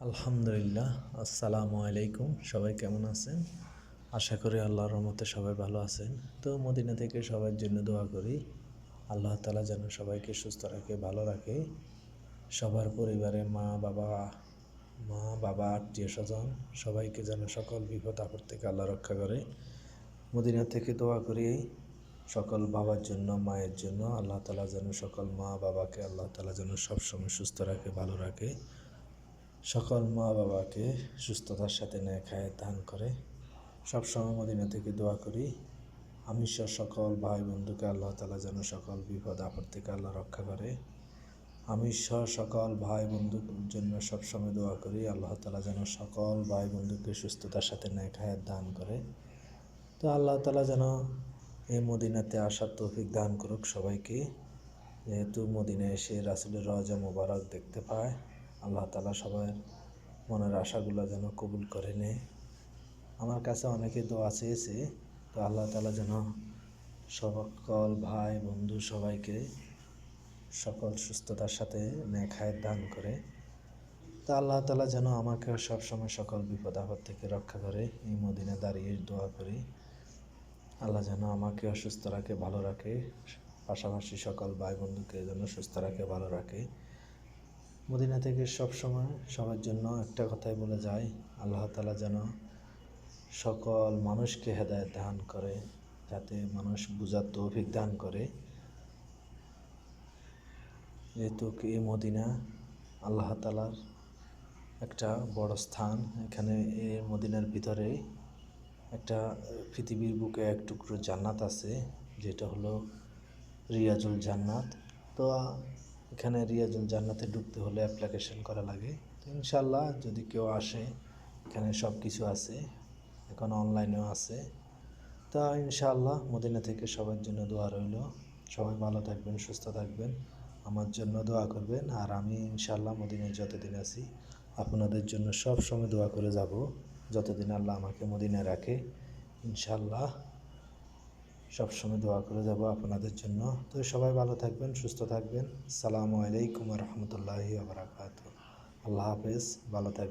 আলহামদুলিল্লাহ, আসসালামু আলাইকুম। সবাই কেমন আছেন? আশা করি আল্লাহর রহমতে সবাই ভালো আছেন। তো মদিনা থেকে সবার জন্য দোয়া করি, আল্লাহ তাআলা যেন সবাইকে সুস্থ রাখে, ভালো রাখে। সবার পরিবারে মা বাবা আত্মীয় স্বজন সবাইকে যেন সকল বিপদ আপদ থেকে আল্লাহ রক্ষা করে। মদিনা থেকে দোয়া করি সকল বাবার জন্য, মায়ের জন্য আল্লাহ তাআলা যেন সকল মা বাবাকে আল্লাহ তাআলা যেন সবসময় সুস্থ রাখে, ভালো রাখে। সকল মা বাবাকে সুস্থতার সাথে নেক হায়াত দান করে। সবসময় মদিনা থেকে দোয়া করি আমি সকল ভাই বন্ধুকে আল্লাহ তাআলা যেন সকল বিপদ আপদ থেকে আল্লাহ রক্ষা করে। আমি সকল ভাই বন্ধুর জন্য সবসময় দোয়া করি আল্লাহ তাআলা যেন সকল ভাই বন্ধুকে সুস্থতার সাথে নেক হায়াত দান করে। তো আল্লাহ তাআলা যেন এই মদিনাতে আসার তৌফিক দান করুক সবাইকে, যেহেতু মদিনায় এসে রাসূলের রওজা মোবারক দেখতে পায়। আল্লাহ তাআলা সবার মনের আশাগুলো যেন কবুল করে নেয়। আমার কাছে অনেকে দোয়া চেয়েছে, তো আল্লাহ তাআলা যেন সকল ভাই বন্ধু সবাইকে সকল সুস্থতার সাথে নেক হায়াত দান করে। তো আল্লাহ তাআলা যেন আমাকে সবসময় সকল বিপদ আপদ থেকে রক্ষা করে। এই মদিনা দাঁড়িয়ে দোয়া করি আল্লাহ যেন আমাকে সুস্থ রাখে, ভালো রাখে, পাশাপাশি সকল ভাই বন্ধুকে যেন সুস্থ রাখে, ভালো রাখে। মদিনা থেকে সবসময় সবার জন্য একটা কথাই বলে যায়, আল্লাহ তাআলা যেন সকল মানুষকে হেদায়েত দান করে, যাতে মানুষ বুঝার তৌফিক দান করে। যেহেতু এই মদিনা আল্লাহ তাআলার একটা বড় স্থান, এখানে এই মদিনার ভিতরে একটা পৃথিবীর বুকে এক টুকরো জান্নাত আছে, যেটা হলো রিয়াজুল জান্নাত। তো এখানে রিয়াজুল জান্নাতে ঢুকতে হলে অ্যাপ্লিকেশন করা লাগে। তো ইনশাআল্লাহ যদি কেউ আসে, এখানে সব কিছু আছে, এখন অনলাইনেও আছে। তা ইনশাআল্লাহ মদিনা থেকে সবার জন্য দোয়া রইল। সবাই ভালো থাকবেন, সুস্থ থাকবেন, আমার জন্য দোয়া করবেন। আর আমি ইনশাআল্লাহ মদিনায় যতদিন আছি আপনাদের জন্য সব সময় দোয়া করে যাব, যতদিন আল্লাহ আমাকে মদিনায় রাখে। ইনশাআল্লাহ সবসময় দোয়া করে যাব আপনাদের জন্য। তো সবাই ভালো থাকবেন, সুস্থ থাকবেন। আসসালামু আলাইকুম ওয়া রাহমাতুল্লাহি ওয়া বারাকাতুহু। আল্লাহ হাফেজ, ভালো থাকবেন।